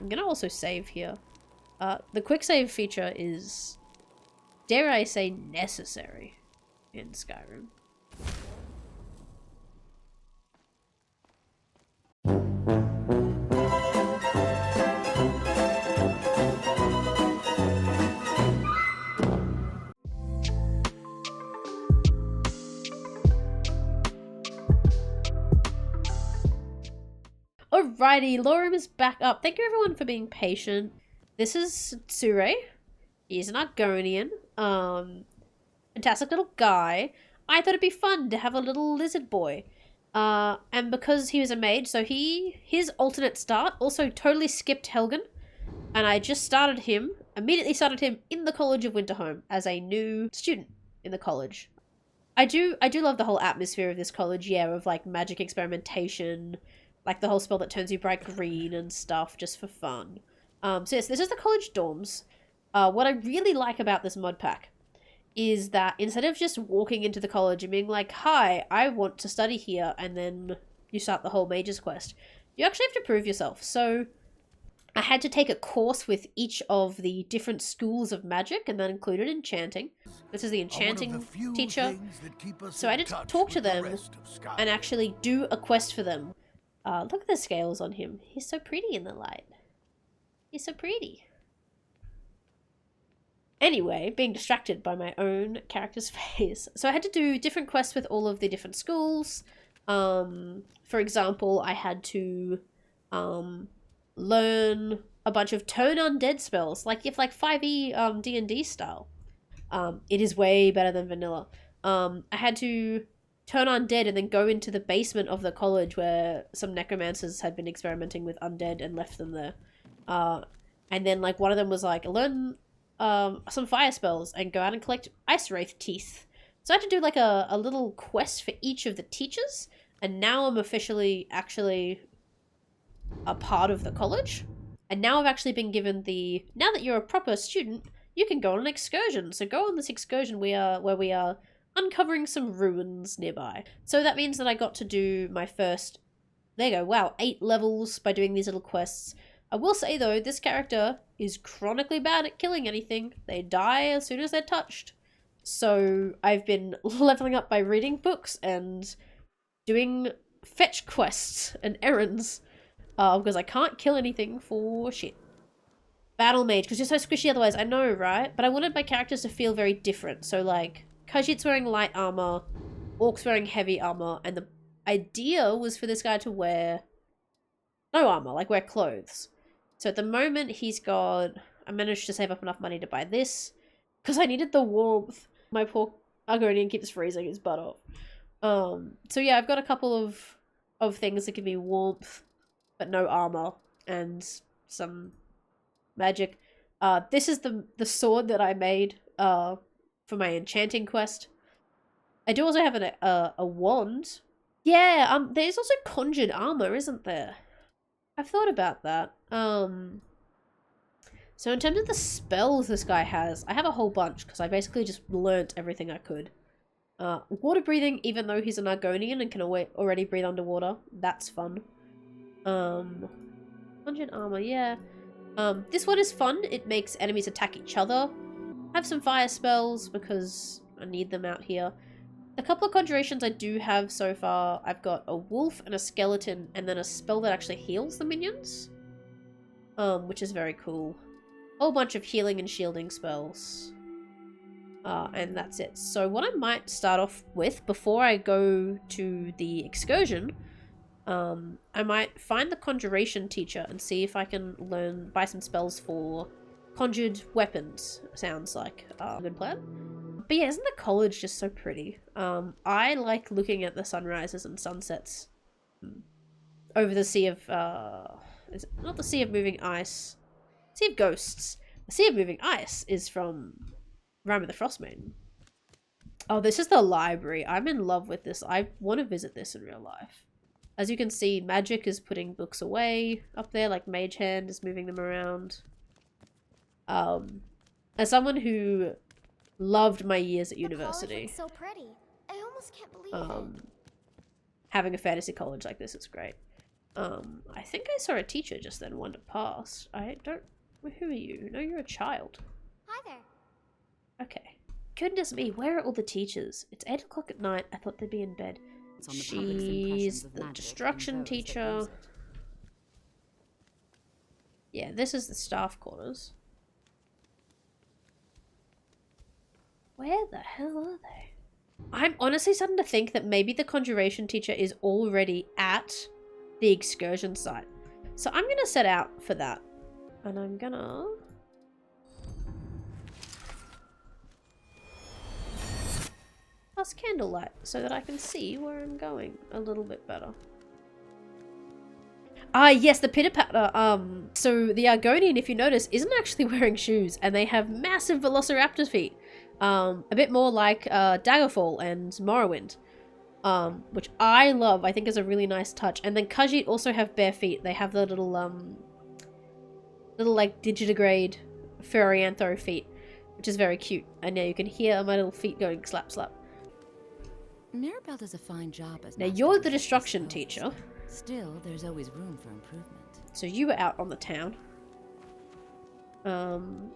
I'm gonna also save here. The quick save feature is, dare I say, necessary in Skyrim. Alrighty, Lorerim is back up. Thank you everyone for being patient. This is Tsure. He's an Argonian. Fantastic little guy. I thought it'd be fun to have a little lizard boy. And because he was a mage, so his alternate start also totally skipped Helgen. And I just started him, immediately started him in the College of Winterhome as a new student in the college. I do love the whole atmosphere of this college, yeah, of like magic experimentation, like the whole spell that turns you bright green and stuff, just for fun. So yes, this is the college dorms. What I really like about this mod pack is that instead of just walking into the college and being like, hi, I want to study here, and then you start the whole mage's quest, you actually have to prove yourself. So I had to take a course with each of the different schools of magic, and that included enchanting. This is the enchanting teacher. So I had to talk to them and actually do a quest for them. Look at the scales on him. He's so pretty in the light. He's so pretty. Anyway, being distracted by my own character's face. So I had to do different quests with all of the different schools. For example, I had to learn a bunch of turn undead spells, like if like 5e D&D style. It is way better than vanilla. I had to turn undead and then go into the basement of the college where some necromancers had been experimenting with undead and left them there. And then like one of them was like, learn some fire spells and go out and collect ice wraith teeth. So I had to do like a little quest for each of the teachers, and now I'm officially actually a part of the college. And now I've actually been given the, now that you're a proper student, you can go on an excursion. So go on this excursion where we are uncovering some ruins nearby. So that means that I got to do my first, there you go, wow, 8 levels by doing these little quests. I will say though, this character is chronically bad at killing anything. They die as soon as they're touched. So I've been leveling up by reading books and doing fetch quests and errands because I can't kill anything for shit. Battle mage, because you're so squishy otherwise, I know, right? But I wanted my characters to feel very different. So like, Khajiit's wearing light armor, Orc's wearing heavy armor, and the idea was for this guy to wear no armor, like wear clothes. So at the moment he's got, I managed to save up enough money to buy this because I needed the warmth. My poor Argonian keeps freezing his butt off. So yeah, I've got a couple of things that give me warmth, but no armor and some magic. This is the sword that I made for my enchanting quest. I do also have a wand. Yeah, there's also conjured armor, isn't there? I've thought about that. So in terms of the spells this guy has, I have a whole bunch because I basically just learnt everything I could. Water breathing, even though he's an Argonian and can already breathe underwater, that's fun. Conjured armor, yeah. This one is fun. It makes enemies attack each other. I have some fire spells because I need them out here. A couple of conjurations I do have so far. I've got a wolf and a skeleton, and then a spell that actually heals the minions. Which is very cool. A whole bunch of healing and shielding spells. And that's it. So what I might start off with, before I go to the excursion, I might find the conjuration teacher and see if I can buy some spells for conjured weapons. Sounds like a good plan. But yeah, isn't the college just so pretty? I like looking at the sunrises and sunsets over the sea of, is it not the Sea of Moving Ice? Sea of Ghosts. The Sea of Moving Ice is from Rime of the Frostmaiden. Oh, this is the library. I'm in love with this. I want to visit this in real life. As you can see, Magic is putting books away up there, like Mage Hand is moving them around. As someone who loved my years at university, so pretty. I almost can't believe it. having a fantasy college like this is great. I think I saw a teacher just then wander past. I don't... Who are you? No, you're a child. Hi there. Okay. Goodness me, where are all the teachers? It's 8 o'clock at night. I thought they'd be in bed. She's the destruction teacher. Yeah, this is the staff quarters. Where the hell are they? I'm honestly starting to think that maybe the conjuration teacher is already at the excursion site. So I'm gonna set out for that. And I'm gonna... cast candlelight so that I can see where I'm going a little bit better. Ah, yes, the pitter-patter. So the Argonian, if you notice, isn't actually wearing shoes, and they have massive velociraptor feet. A bit more like Daggerfall and Morrowind, which I love. I think is a really nice touch. And then Khajiit also have bare feet. They have the little like digitigrade furriantho feet, which is very cute. And now you can hear my little feet going slap slap. Mirabelle does a fine job as now you're the destruction teacher. Still, there's always room for improvement. So you were out on the town.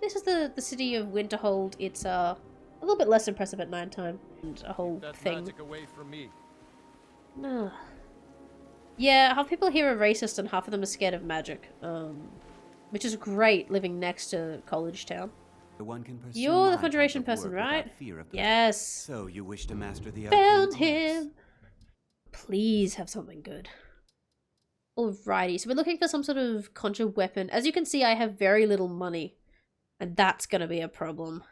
This is the city of Winterhold. It's a little bit less impressive at nighttime. And a whole thing. Magic away from me. No. Yeah, half people here are racist and half of them are scared of magic. Which is great living next to College Town. You're the conjuration person, right? Yes. So you wish to master the Found him. Please have something good. Alrighty, so we're looking for some sort of conjure weapon. As you can see, I have very little money. And that's going to be a problem.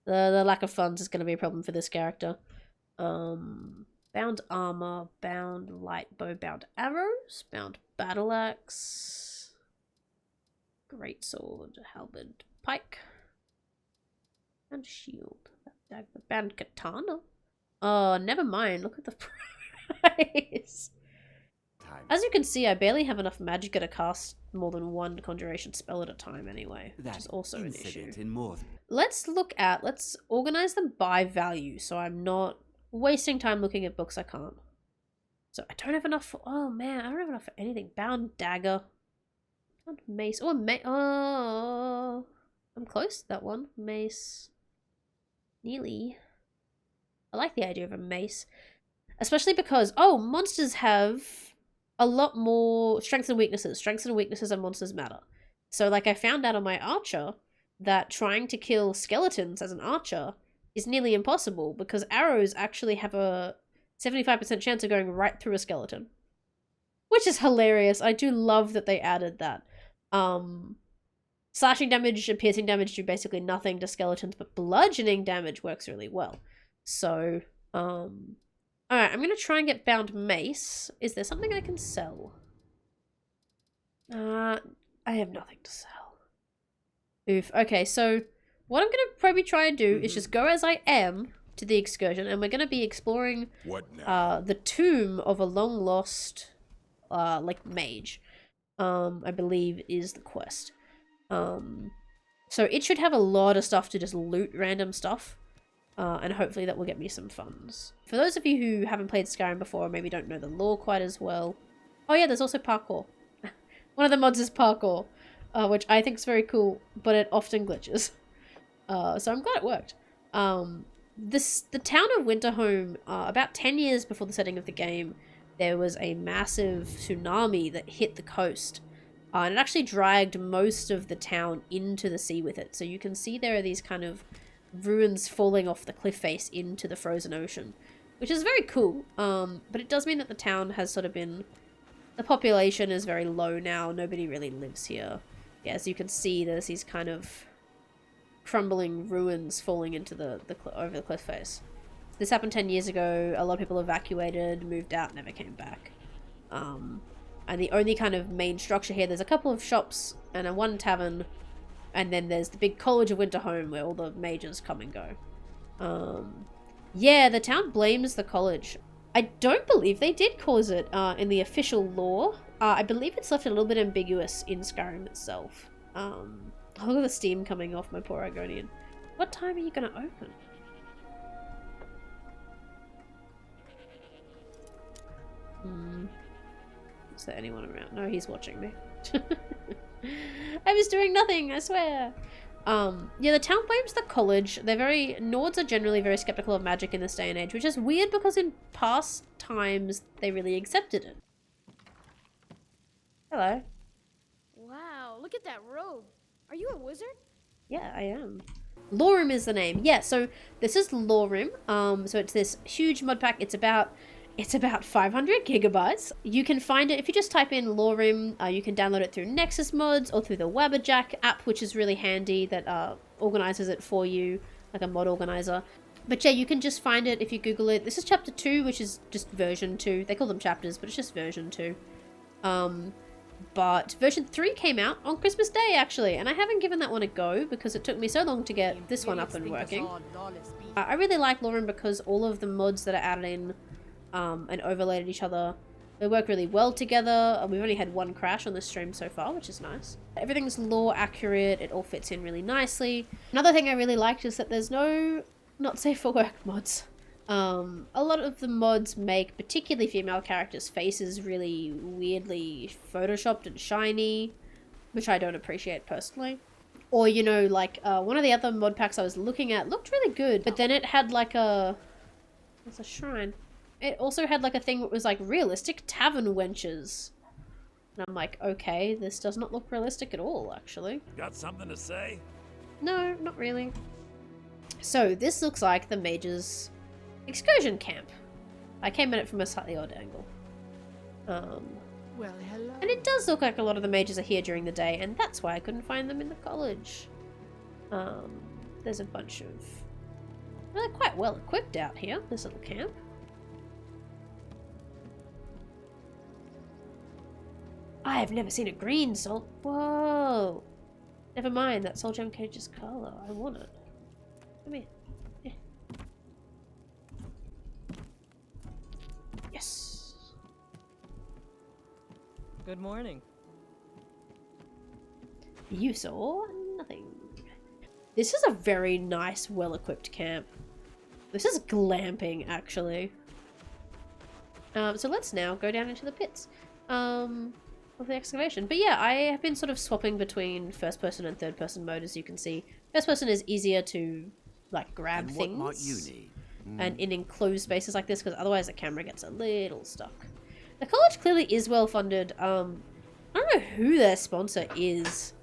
The lack of funds is going to be a problem for this character. Bound armor, bound light bow, bound arrows, bound battle axe, great sword, halberd, pike, and shield, bound katana. Oh, never mind. Look at the price. As you can see, I barely have enough magicka to cast more than one conjuration spell at a time anyway, which is also an issue. Let's organize them by value, so I'm not wasting time looking at books I can't. So I don't have enough for, oh man, I don't have enough for anything. Bound dagger. Bound mace. Oh, I'm close to that one. Mace. Nearly. I like the idea of a mace. Especially because, monsters have a lot more strengths and weaknesses. Strengths and weaknesses and monsters matter. So like I found out on my archer that trying to kill skeletons as an archer is nearly impossible because arrows actually have a 75% chance of going right through a skeleton. Which is hilarious. I do love that they added that. Slashing damage and piercing damage do basically nothing to skeletons, but bludgeoning damage works really well. So, alright, I'm gonna try and get bound mace. Is there something I can sell? I have nothing to sell. Oof. Okay, so what I'm gonna probably try and do is just go as I am to the excursion, and we're gonna be exploring the tomb of a long lost like mage. I believe is the quest. So it should have a lot of stuff to just loot random stuff. And hopefully that will get me some funds. For those of you who haven't played Skyrim before, or maybe don't know the lore quite as well. Oh yeah, there's also parkour. One of the mods is parkour, which I think is very cool, but it often glitches. So I'm glad it worked. The town of Winterhome, about 10 years before the setting of the game, there was a massive tsunami that hit the coast. And it actually dragged most of the town into the sea with it. So you can see there are these kind of ruins falling off the cliff face into the frozen ocean, which is very cool. But it does mean that the town has sort of been... The population is very low now. Nobody really lives here. Yeah, as you can see, there's these kind of crumbling ruins falling into over the cliff face. This happened 10 years ago. A lot of people evacuated, moved out, never came back. And the only kind of main structure here, there's a couple of shops and one tavern, and then there's the big College of Winterhome where all the mages come and go. Yeah, the town blames the college. I don't believe they did cause it in the official lore. I believe it's left a little bit ambiguous in Skyrim itself. Look at the steam coming off my poor Argonian. What time are you going to open? Is there anyone around? No, he's watching me. I was doing nothing, I swear. Yeah, the town blames the college. Nords are generally very skeptical of magic in this day and age, which is weird because in past times they really accepted it. Hello. Wow, look at that robe. Are you a wizard? Yeah, I am. Lorerim is the name. Yeah, so this is Lorerim. So it's this huge mod pack. It's about 500 gigabytes. You can find it if you just type in Lorerim. You can download it through Nexus Mods or through the Wabberjack app, which is really handy, that organizes it for you, like a mod organizer. But yeah, you can just find it if you Google it. This is chapter 2, which is just version 2. They call them chapters, but it's just version 2. But version 3 came out on Christmas Day, actually, and I haven't given that one a go because it took me so long to get this one up and working. I really like Lorerim because all of the mods that are added in and overlaid each other, they work really well together. We've only had one crash on this stream so far, which is nice. Everything's lore accurate, it all fits in really nicely. Another thing I really liked is that there's no not safe for work mods. A lot of the mods make particularly female characters' faces really weirdly photoshopped and shiny, which I don't appreciate personally. Or, you know, like one of the other mod packs I was looking at looked really good, but then it had like it's a shrine. It also had like a thing that was like realistic tavern wenches. And I'm like, okay, this does not look realistic at all, actually. Got something to say? No, not really. So this looks like the mage's excursion camp. I came at it from a slightly odd angle. Well, hello. And it does look like a lot of the mages are here during the day, and that's why I couldn't find them in the college. There's a bunch of... Well, they're quite well equipped out here, this little camp. I have never seen a green soul. Whoa! Never mind, that soul gem cage's color. I want it. Come here. Yeah. Yes. Good morning. You saw nothing. This is a very nice, well-equipped camp. This is glamping, actually. So let's now go down into the pits of the excavation. But yeah, I have been sort of swapping between first-person and third-person mode, as you can see. First-person is easier to, like, grab And things. what might you need? And in enclosed spaces like this, because otherwise the camera gets a little stuck. The college clearly is well funded. I don't know who their sponsor is,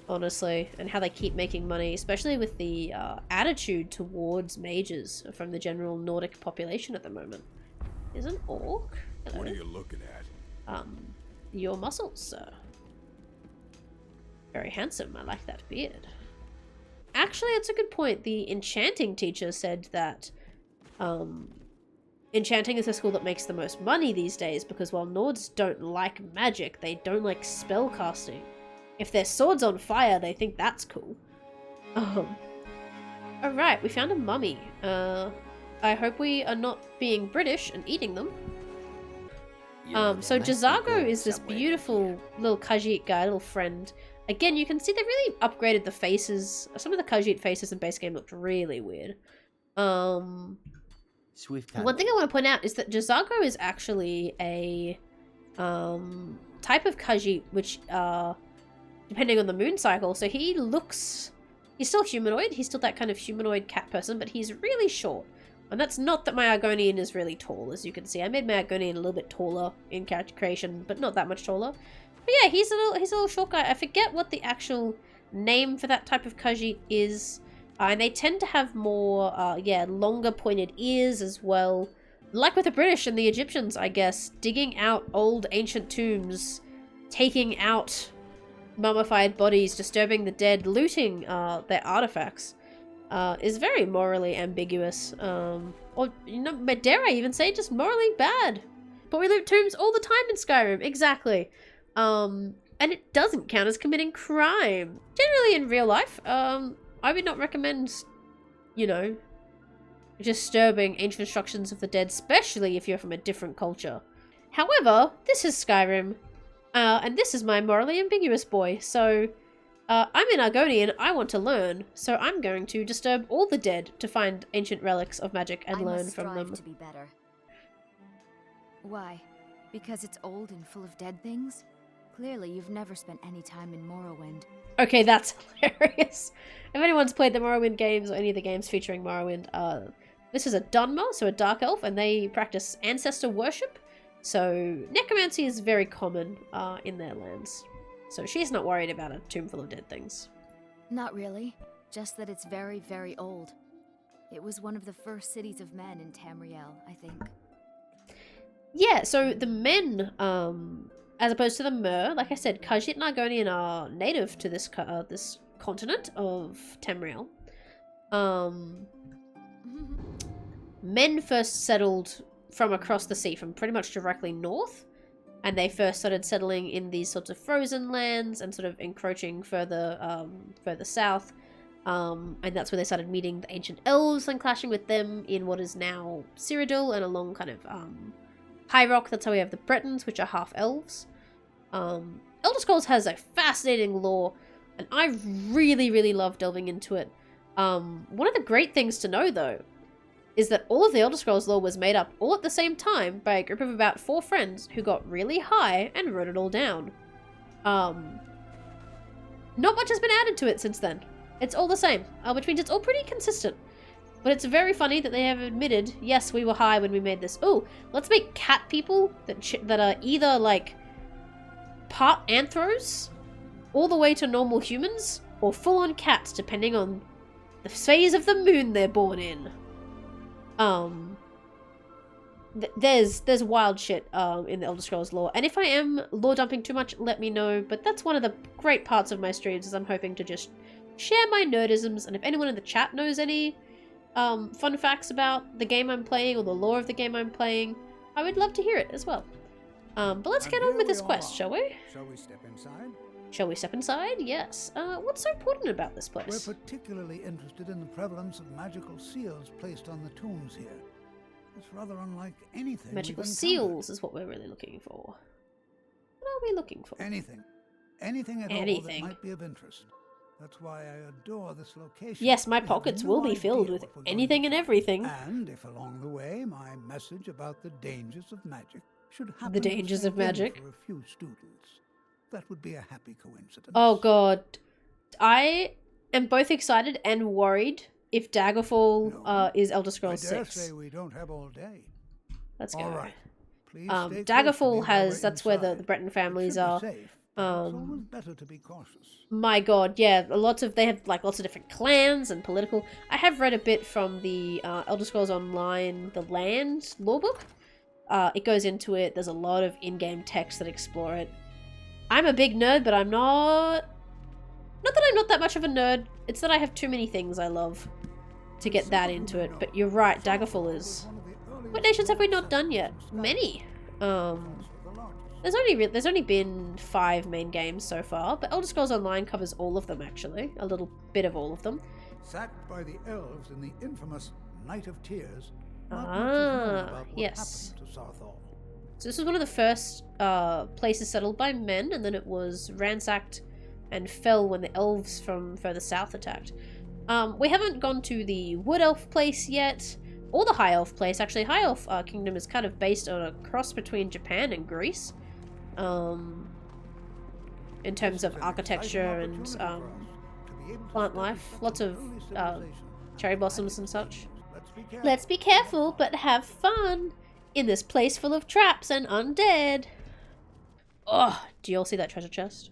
honestly, and how they keep making money, especially with the attitude towards mages from the general Nordic population at the moment. Is an orc? Hello. What are you looking at? Your muscles, sir. Very handsome. I like that beard. Actually, that's a good point. The enchanting teacher said that enchanting is the school that makes the most money these days, because while Nords don't like magic, they don't like spell casting. If their sword's on fire, they think that's cool. Alright, we found a mummy. I hope we are not being British and eating them. So Jazago is this beautiful little Khajiit guy, little friend. Again, you can see they really upgraded the faces. Some of the Khajiit faces in base game looked really weird. Swift One thing I want to point out is that Jazago is actually a type of Khajiit, which depending on the moon cycle, so he's still humanoid, he's still that kind of humanoid cat person, but he's really short. And that's not that my Argonian is really tall, as you can see. I made my Argonian a little bit taller in character creation, but not that much taller. But yeah, he's a little short guy. I forget what the actual name for that type of Khajiit is. And they tend to have more, longer pointed ears as well. Like with the British and the Egyptians, I guess. Digging out old ancient tombs, taking out mummified bodies, disturbing the dead, looting their artifacts. Is very morally ambiguous, or, you know, dare I even say, just morally bad. But we loot tombs all the time in Skyrim, exactly. And it doesn't count as committing crime. Generally in real life, I would not recommend, you know, disturbing ancient structures of the dead, especially if you're from a different culture. However, this is Skyrim, and this is my morally ambiguous boy, so... I'm an Argonian, I want to learn, so I'm going to disturb all the dead to find ancient relics of magic and learn from them. To be better. Why? Because it's old and full of dead things? Clearly, you've never spent any time in Morrowind. Okay, that's hilarious. If anyone's played the Morrowind games or any of the games featuring Morrowind, this is a Dunmer, so a dark elf, and they practice ancestor worship. So necromancy is very common in their lands. So she's not worried about a tomb full of dead things. Not really. Just that it's very, very old. It was one of the first cities of men in Tamriel, I think. Yeah, so the men, as opposed to the Mer, like I said, Khajiit and Argonian are native to this this continent of Tamriel. Men first settled from across the sea, from pretty much directly north, and they first started settling in these sorts of frozen lands and sort of encroaching further south. And that's where they started meeting the ancient elves and clashing with them in what is now Cyrodiil and along kind of High Rock. That's how we have the Bretons, which are half elves. Elder Scrolls has a fascinating lore, and I really, really love delving into it. One of the great things to know, though, is that all of the Elder Scrolls lore was made up all at the same time by a group of about 4 friends who got really high and wrote it all down. Not much has been added to it since then. It's all the same, which means it's all pretty consistent. But it's very funny that they have admitted, yes, we were high when we made this. Ooh, let's make cat people that are either, like, part anthros, all the way to normal humans, or full-on cats, depending on the phase of the moon they're born in. There's wild shit in the Elder Scrolls lore, and if I am lore dumping too much, let me know, but that's one of the great parts of my streams, is I'm hoping to just share my nerdisms, and if anyone in the chat knows any fun facts about the game I'm playing or the lore of the game I'm playing, I would love to hear it as well. But let's get on with this quest, shall we? Shall we step inside? Shall we step inside? Yes. What's so important about this place? We're particularly interested in the prevalence of magical seals placed on the tombs here. It's rather unlike anything. Magical we've seals is what we're really looking for. What are we looking for? Anything. Anything at all that might be of interest. That's why I adore this location. Yes, my pockets will be filled with anything and everything. And if along the way my message about the dangers of magic should happen The dangers of magic. for a few students, that would be a happy coincidence. Oh god. I am both excited and worried if Daggerfall is Elder Scrolls 6. I dare say we don't have all day. Let's go. All right. Please stay close to Daggerfall me has, while that's we're where the inside. Breton families It should be are. safe, but it's always better to be cautious. My god, yeah, they have like lots of different clans and political. I have read a bit from the Elder Scrolls Online, the Land lorebook. It goes into it. There's a lot of in-game text that explore it. I'm a big nerd, but I'm not that I'm not that much of a nerd. It's that I have too many things I love to get that into it. But you're right, Daggerfall is... What nations have we not done yet? Many. There's only been 5 main games so far, but Elder Scrolls Online covers all of them, actually. A little bit of all of them. Sacked by the elves in the infamous Night of Tears. Not much is known about what yes. happened to Sarthal. So this was one of the first places settled by men, and then it was ransacked and fell when the elves from further south attacked. We haven't gone to the Wood Elf place yet, or the High Elf place. Actually, High Elf Kingdom is kind of based on a cross between Japan and Greece. In terms of architecture and plant life. Lots of cherry blossoms and such. Let's be careful, but have fun in this place full of traps and undead. Oh, do you all see that treasure chest?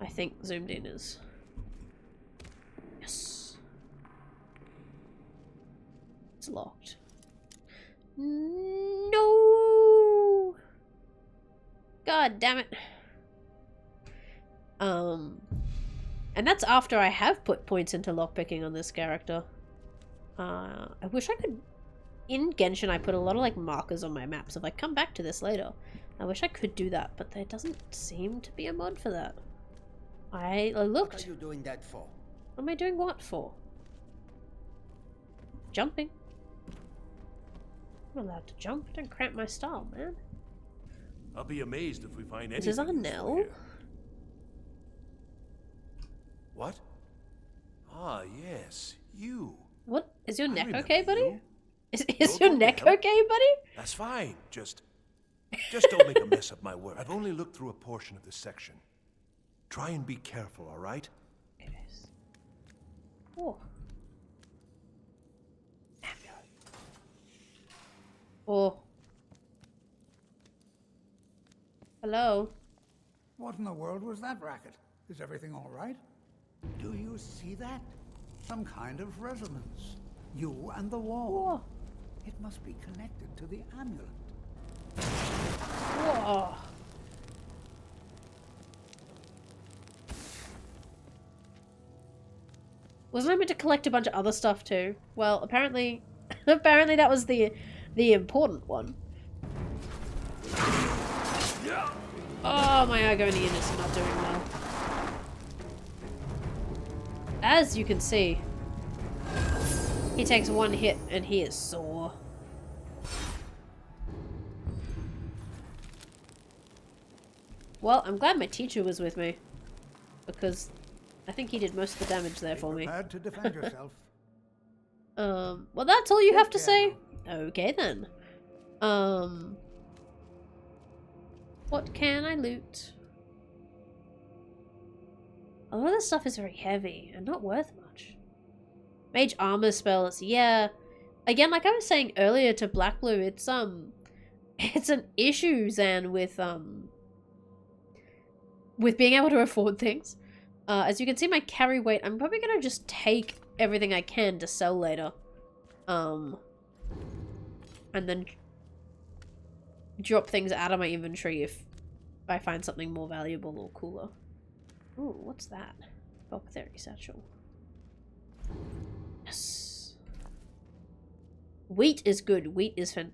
I think zoomed in is... Yes. It's locked. No! God damn it. And that's after I have put points into lockpicking on this character. I wish I could... In Genshin, I put a lot of, like, markers on my maps of, like, come back to this later. I wish I could do that, but there doesn't seem to be a mod for that. I looked. What are you doing that for? What am I doing what for? Jumping. I'm allowed to jump. Don't cramp my style, man. I'll be amazed if we find anything. This is our Nell. Here. What? Ah, yes, you. What? Is your I neck remember okay, buddy? you. Is your neck okay, buddy? That's fine. Just Just don't make a mess of my work. I've only looked through a portion of this section. Try and be careful, all right? It is. Oh. Oh. Hello. What in the world was that racket? Is everything all right? Do you see that? Some kind of resonance. You and the wall. Whoa. It must be connected to the amulet. Whoa. Wasn't I meant to collect a bunch of other stuff too? Well, apparently, apparently that was the important one. Oh, my Argonian is not doing well. As you can see, he takes one hit and he is sore. Well, I'm glad my teacher was with me, because I think he did most of the damage there for me. Prepared to defend yourself. Well, that's all you have to say? Okay then. What can I loot? A lot of this stuff is very heavy and not worth much. Mage armor spells, yeah. Again, like I was saying earlier to Black Blue, it's an issue, Zan, with being able to afford things. As you can see my carry weight, I'm probably gonna just take everything I can to sell later. And then drop things out of my inventory if I find something more valuable or cooler. Ooh, what's that? Bulk theory satchel. Yes. Wheat is good. Wheat is fan.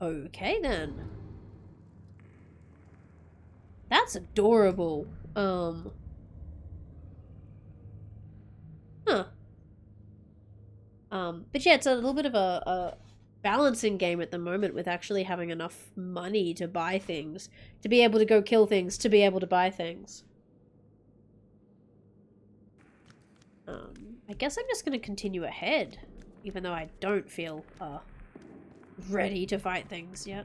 Okay then. That's adorable. Huh. But yeah, it's a little bit of a balancing game at the moment with actually having enough money to buy things, to be able to go kill things, to be able to buy things. I guess I'm just going to continue ahead, even though I don't feel ready to fight things yet.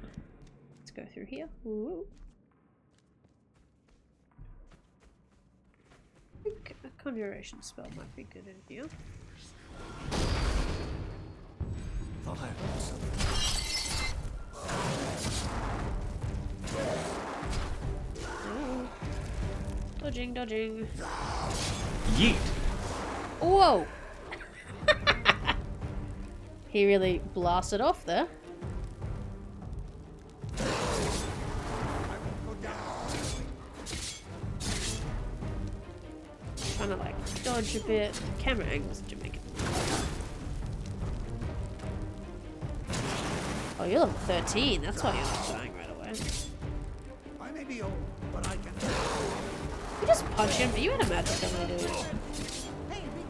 Let's go through here. Ooh. I think a conjuration spell might be good in here. Thought I heard something. Oh. Dodging, dodging. Yeet! Whoa! He really blasted off there. Trying to like dodge a bit. Camera angles to make it. Oh, you're level 13. That's why you're not dying right away. I may be old, but I can. You just punch him. You had a magic on me, dude. Hey, be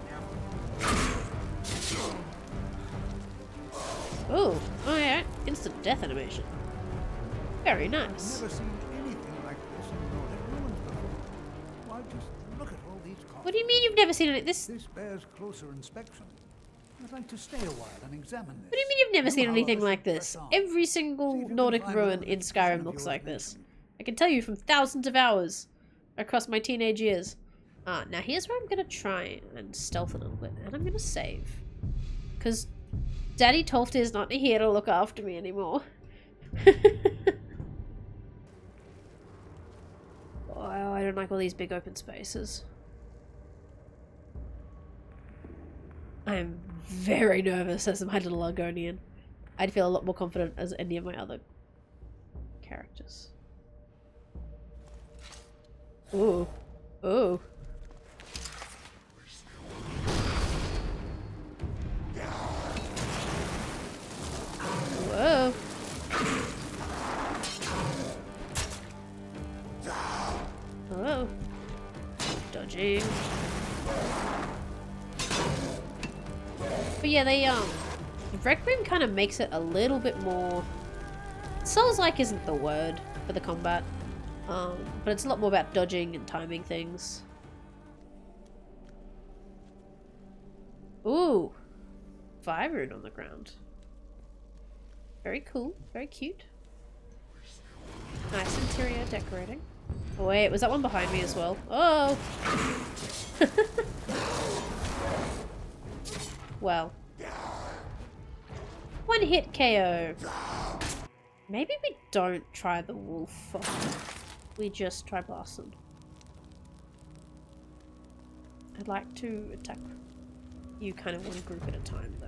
Ooh. Oh yeah. Instant death animation. Very I've nice. never seen anything like this in Nordic ruins before. Why, just look at all these copies. What do you mean you've never seen it? This. This bears closer inspection. I'd like to stay a while and examine this. What do you mean you've never seen Know how anything I like should this? press on. Every See single if you can Nordic find ruin another in expression Skyrim of looks yours like this. mentioned. I can tell you from thousands of hours across my teenage years. Now here's where I'm gonna try and stealth a little bit, and I'm gonna save. Because Daddy Tolfdir is not here to look after me anymore. Oh, I don't like all these big open spaces. I'm very nervous as my little Argonian. I'd feel a lot more confident as any of my other characters. Ooh. Ooh. Whoa. Hello. Dodging. But yeah, Requiem kind of makes it a little bit more... Souls-like isn't the word for the combat. But it's a lot more about dodging and timing things. Ooh. Fire rune on the ground. Very cool. Very cute. Nice interior decorating. Oh wait, was that one behind me as well? Oh! Well. One hit KO. Maybe we don't try the wolf. We just try blasting. I'd like to attack you kind of one group at a time though.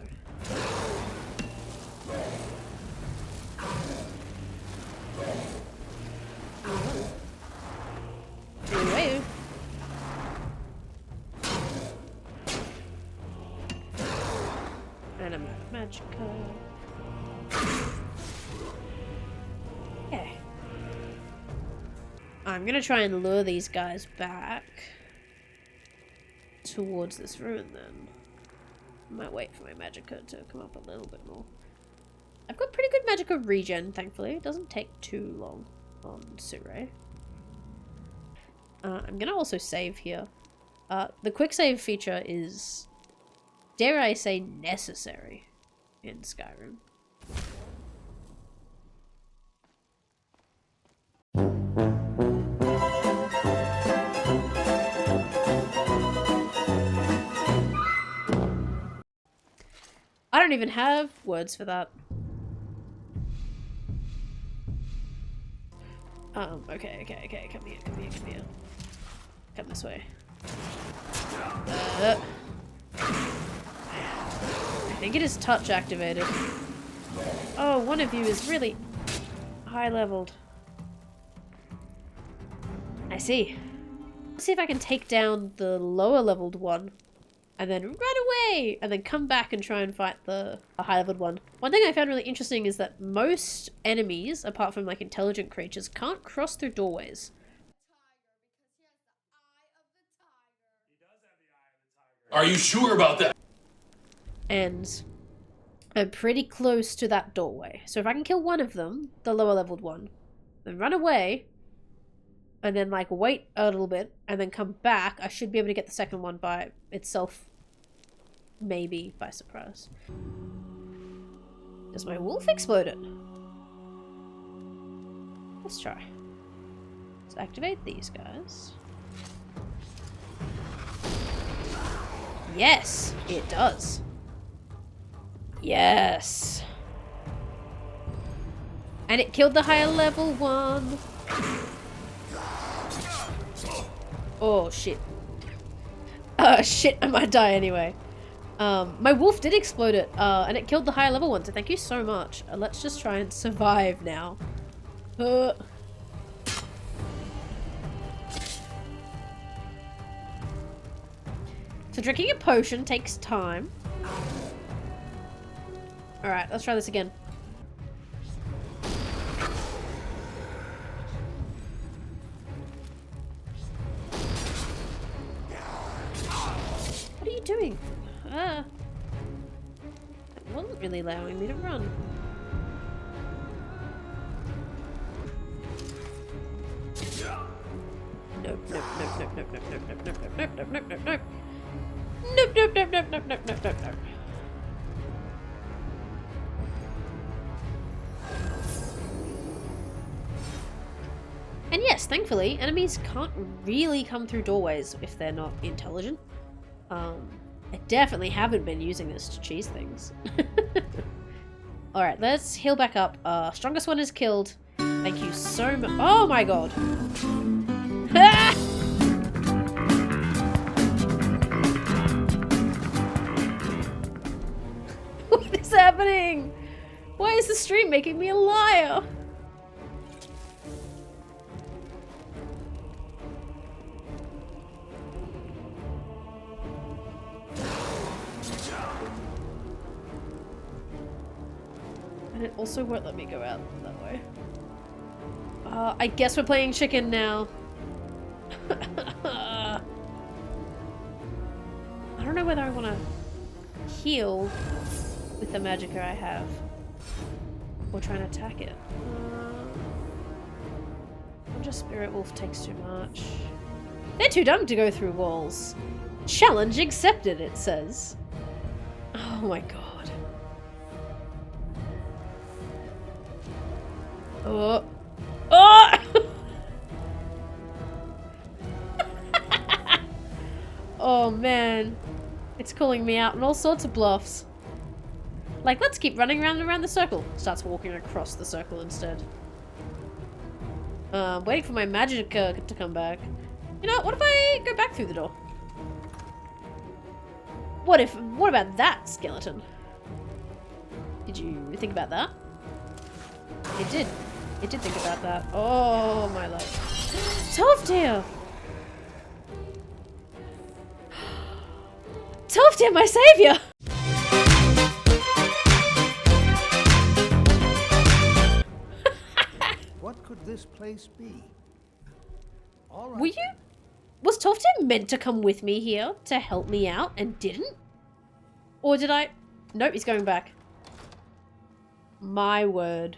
Anyway. And I'm out of magicka. Okay. I'm gonna try and lure these guys back towards this ruin then. Might wait for my magicka to come up a little bit more. I've got pretty good magicka regen, thankfully. It doesn't take too long on Sure. I'm gonna also save here. The quick save feature is, dare I say, necessary in Skyrim. I don't even have words for that. Okay, come here. Come this way. I think it is touch activated. Oh, one of you is really high leveled. I see. Let's see if I can take down the lower leveled one and then run away and then come back and try and fight the high leveled one. One thing I found really interesting is that most enemies, apart from like intelligent creatures, can't cross through doorways. Are you sure about that? And I'm pretty close to that doorway. So if I can kill one of them, the lower leveled one, then run away, and then like wait a little bit, and then come back, I should be able to get the second one by itself. Maybe by surprise. Does my wolf explode it? Let's try. Let's activate these guys. Yes, it does. Yes. And it killed the higher level one. Oh, shit. Shit, I might die anyway. My wolf did explode it, and it killed the higher level one, so thank you so much. Let's just try and survive now. So drinking a potion takes time. Alright, let's try this again. What are you doing? It wasn't really allowing me to run. Nope, nope, nope, nope, nope, nope, nope, nope, nope, nope, nope, nope, nope, nope. Nope, nope, nope, nope, nope, nope, nope, nope, nope. And yes, thankfully, enemies can't really come through doorways if they're not intelligent. I definitely haven't been using this to cheese things. Alright, let's heal back up. Strongest one is killed. Thank you so much. Oh my god. Ah! What is happening? Why is the stream making me a liar? And it also won't let me go out that way. I guess we're playing chicken now. I don't know whether I want to heal with the magicka I have or try and attack it. Just Spirit Wolf takes too much. They're too dumb to go through walls. Challenge accepted, it says. Oh my god. Oh. Oh! Oh man. It's calling me out on all sorts of bluffs. Like, let's keep running round and around the circle. Starts walking across the circle instead. Waiting for my magic to come back. You know, what if I go back through the door? What about that, skeleton? Did you think about that? It did. It did think about that. Oh, my love. Tolfdir! Tolfdir, my savior! What could this place be? All right. Were you... Was Tolfdir meant to come with me here to help me out and didn't? Or did I... Nope, he's going back. My word.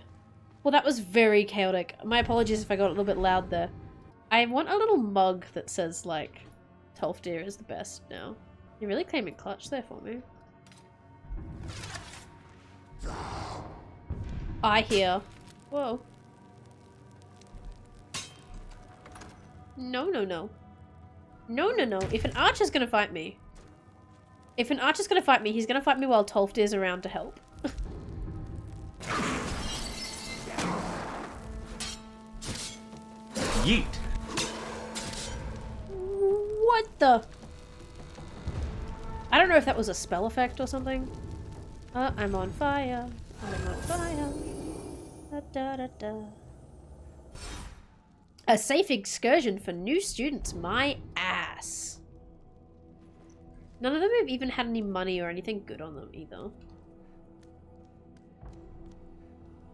Well, that was very chaotic. My apologies if I got a little bit loud there. I want a little mug that says, like, Tolfdir is the best now. You really came in clutch there for me. I hear. Whoa. No, no, no. No, no, no. If an archer's gonna fight me... If an archer's gonna fight me, he's gonna fight me while Tolfdir's around to help. Yeet. What the... I don't know if that was a spell effect or something. I'm on fire. I'm on fire. Da, da, da, da. A safe excursion for new students. My ass. None of them have even had any money or anything good on them either.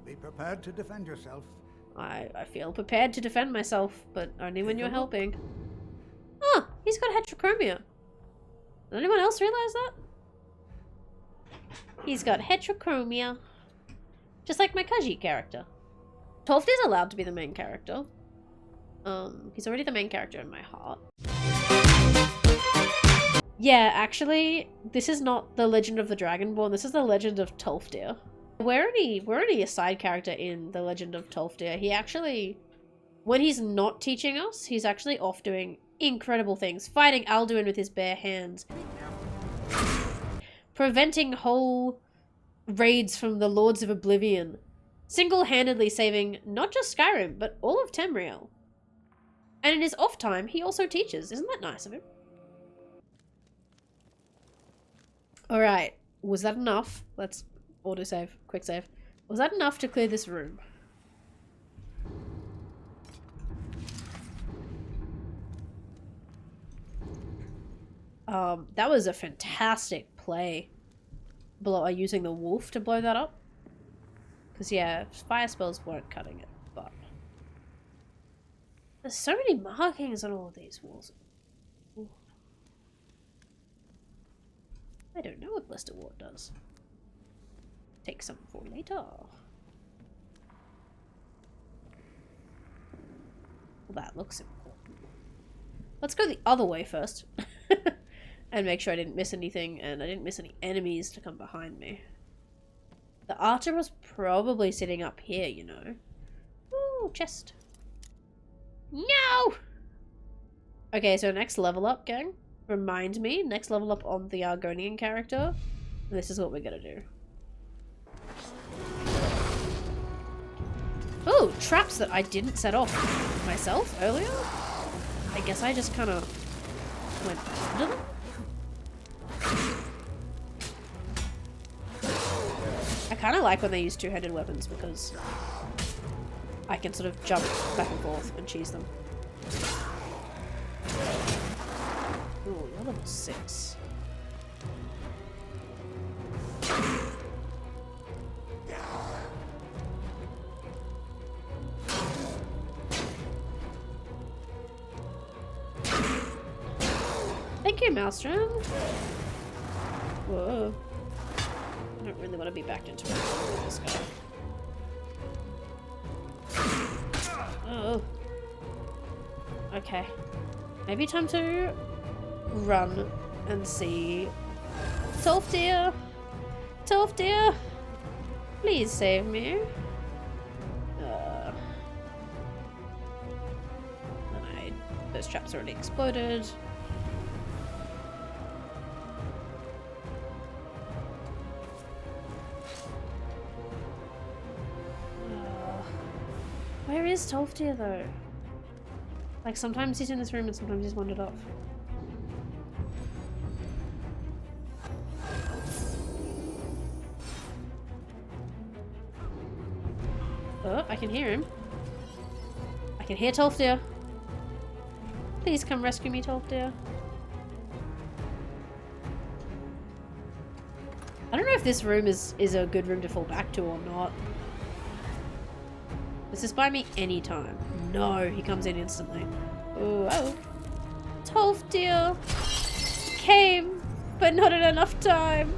Be prepared to defend yourself. I feel prepared to defend myself, but only when you're helping. Oh, he's got heterochromia. Did anyone else realize that? He's got heterochromia. Just like my Kaji character. Tolfdir's allowed to be the main character. He's already the main character in my heart. Yeah, actually, this is not the Legend of the Dragonborn, this is the Legend of Tolfdir. We're only a side character in the Legend of Tolfdir. He actually, when he's not teaching us, he's actually off doing incredible things. Fighting Alduin with his bare hands. Preventing whole raids from the Lords of Oblivion. Single-handedly saving not just Skyrim, but all of Tamriel. And in his off time, he also teaches. Isn't that nice of him? Alright, was that enough? Let's autosave, quick save. Was that enough to clear this room? That was a fantastic play. Using the wolf to blow that up. Because yeah, fire spells weren't cutting it, but... There's so many markings on all of these walls. Ooh. I don't know what Blister Wart does. Take some for later. Well, that looks important. Let's go the other way first. And make sure I didn't miss anything, and I didn't miss any enemies to come behind me. The archer was probably sitting up here, you know. Ooh, chest. No! Okay, so next level up, gang. Remind me, next level up on the Argonian character. This is what we're gonna do. Ooh, traps that I didn't set off myself earlier. I guess I just kind of went under them. I kind of like when they use two-handed weapons because I can sort of jump back and forth and cheese them. Ooh, you're level 6. Thank you, Maelstrom. Whoa. I don't really want to be backed into it with this guy. Oh. Okay. Maybe time to run and see. Tolfdir! Tolfdir! Please save me. those traps already exploded. Where is Tolfdir though? Like sometimes he's in this room and sometimes he's wandered off. Oh, I can hear him. I can hear Tolfdir. Please come rescue me, Tolfdir. I don't know if this room is a good room to fall back to or not. Does this buy me any time? No, he comes in instantly. Ooh, oh. Tolfdir came, but not in enough time.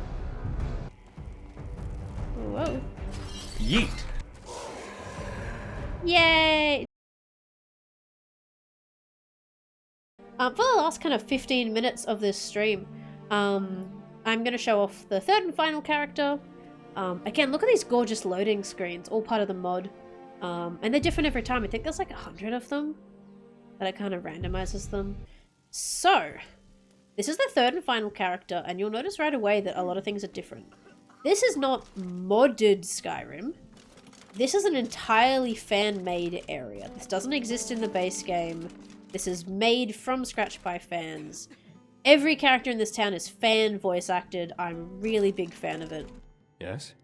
Ooh, oh. Yeet. Yay! For the last kind of 15 minutes of this stream, I'm going to show off the third and final character. Again, look at these gorgeous loading screens, all part of the mod. And they're different every time. I think there's like 100 of them, that it kind of randomizes them. So, this is the third and final character, and you'll notice right away that a lot of things are different. This is not modded Skyrim. This is an entirely fan-made area. This doesn't exist in the base game. This is made from scratch by fans. Every character in this town is fan voice acted. I'm a really big fan of it. Yes?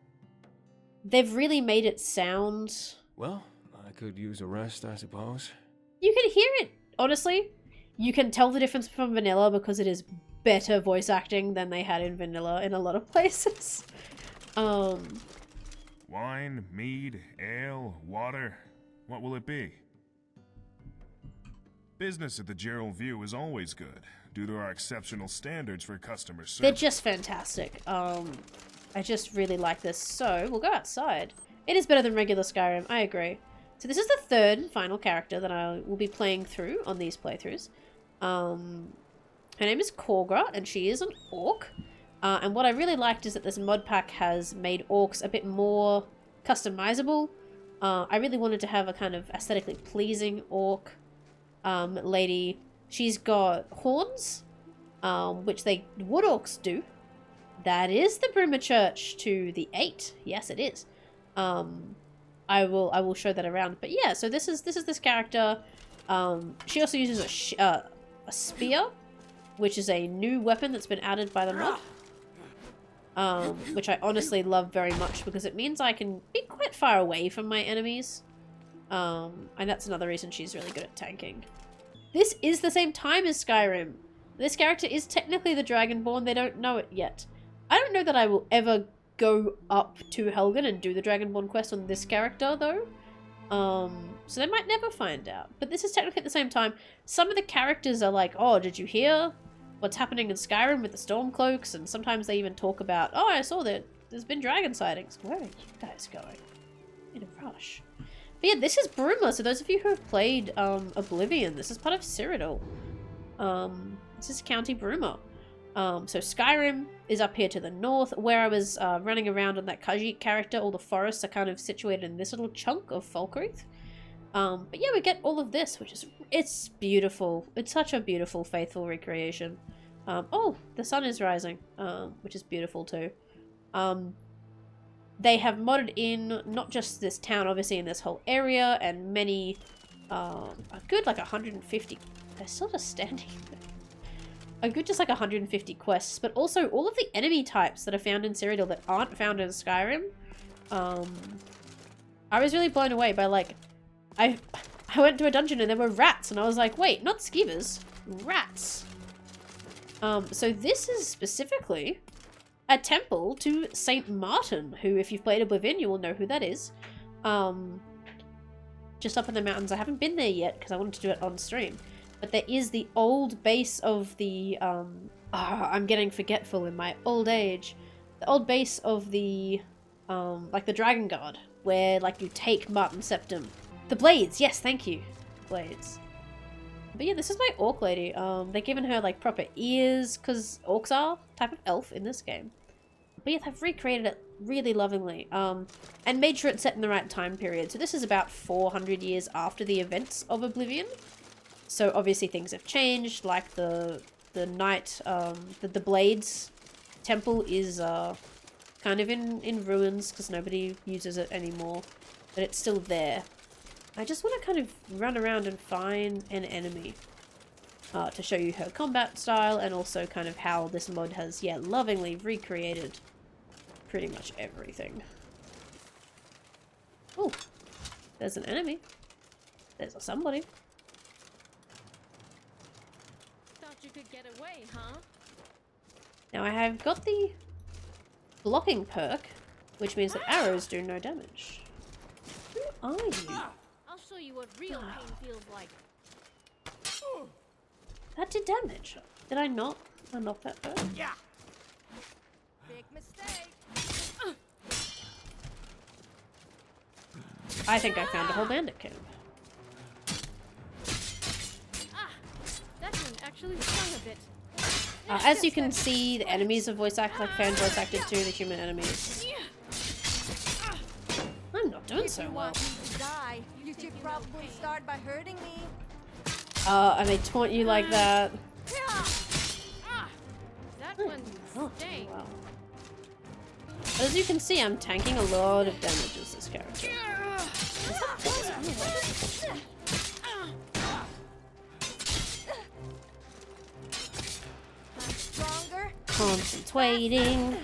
They've really made it sound... Well, I could use a rest, I suppose. You can hear it, honestly. You can tell the difference from vanilla because it is better voice acting than they had in vanilla in a lot of places. Wine, mead, ale, water. What will it be? Business at the Gerald View is always good, due to our exceptional standards for customer service. They're just fantastic. I just really like this. So, we'll go outside. It is better than regular Skyrim, I agree. So this is the third and final character that I will be playing through on these playthroughs. Her name is Korgra, and she is an orc. And what I really liked is that this mod pack has made orcs a bit more customizable. I really wanted to have a kind of aesthetically pleasing orc lady. She's got horns, which wood orcs do. That is the Bruma Church to the 8. Yes, it is. I will show that around. But yeah, so this is this character. She also uses a spear, which is a new weapon that's been added by the mod. Which I honestly love very much because it means I can be quite far away from my enemies. And that's another reason she's really good at tanking. This is the same time as Skyrim. This character is technically the Dragonborn. They don't know it yet. I don't know that I will ever go up to Helgen and do the Dragonborn quest on this character, though. So they might never find out. But this is technically at the same time. Some of the characters are like, oh, did you hear what's happening in Skyrim with the Stormcloaks? And sometimes they even talk about, oh, I saw that there's been dragon sightings. Where are you guys going? In a rush. But yeah, this is Bruma. So those of you who have played Oblivion, this is part of Cyrodiil. This is County Bruma. So Skyrim is up here to the north. Where I was running around on that Khajiit character, all the forests are kind of situated in this little chunk of Falkreath. But yeah, we get all of this, which is, it's beautiful. It's such a beautiful, faithful recreation. Oh, the sun is rising, which is beautiful too. They have modded in not just this town, obviously, in this whole area, and many, a good like 150, they're still just standing there. A good just like 150 quests, but also all of the enemy types that are found in Cyrodiil that aren't found in Skyrim. I was really blown away by like, I went to a dungeon and there were rats and I was like, wait, not skeevers, rats. So this is specifically a temple to Saint Martin, who if you've played Oblivion, you will know who that is. Just up in the mountains. I haven't been there yet because I wanted to do it on stream. But there is the old base of the, I'm getting forgetful in my old age. The old base of the, like the Dragon Guard, where like you take Martin Septim. The Blades, yes, thank you. Blades. But yeah, this is my orc lady. They've given her like proper ears, because orcs are a type of elf in this game. But yeah, they've recreated it really lovingly, and made sure it's set in the right time period. So this is about 400 years after the events of Oblivion. So obviously things have changed, like the knight, the Blades temple is kind of in ruins because nobody uses it anymore, but it's still there. I just want to kind of run around and find an enemy to show you her combat style, and also kind of how this mod has, yeah, lovingly recreated pretty much everything. Oh, there's an enemy. There's somebody. Thought you could get away, huh? Now I have got the blocking perk, which means that arrows do no damage. Who are you? I'll show you what real pain feels like. That did damage. Did I not unlock that perk? Yeah. Big mistake. I think I found a whole bandit camp. Ah, that one actually stung a bit. As you can see, the enemies are voice acted, like fan voice acted too, the human enemies. I'm not doing so well. Die, you should probably start by hurting me. And they taunt you like that. That one sting. Wow. But as you can see, I'm tanking a lot of damage as this character. Stronger. Concentrating.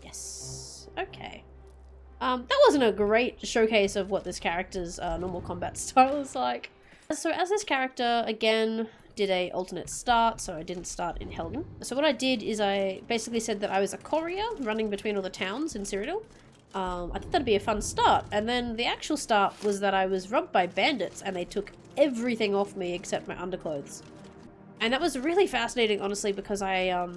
Yes. Okay. That wasn't a great showcase of what this character's normal combat style is like. So as this character, again, did a alternate start, so I didn't start in Helden. So what I did is I basically said that I was a courier running between all the towns in Cyrodiil. I thought that'd be a fun start, and then the actual start was that I was robbed by bandits and they took everything off me except my underclothes. And that was really fascinating, honestly, because I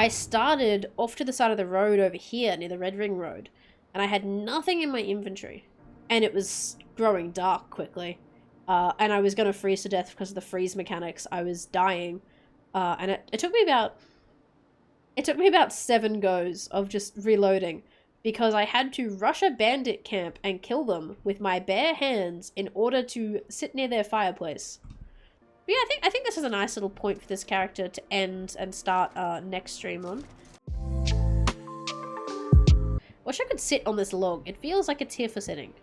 started off to the side of the road over here near the Red Ring Road, and I had nothing in my inventory, and it was growing dark quickly, and I was going to freeze to death because of the freeze mechanics. I was dying, and it took me about 7 goes of just reloading, because I had to rush a bandit camp and kill them with my bare hands in order to sit near their fireplace. But yeah, I think this is a nice little point for this character to end and start next stream on. Wish I could sit on this log. It feels like it's here for sitting.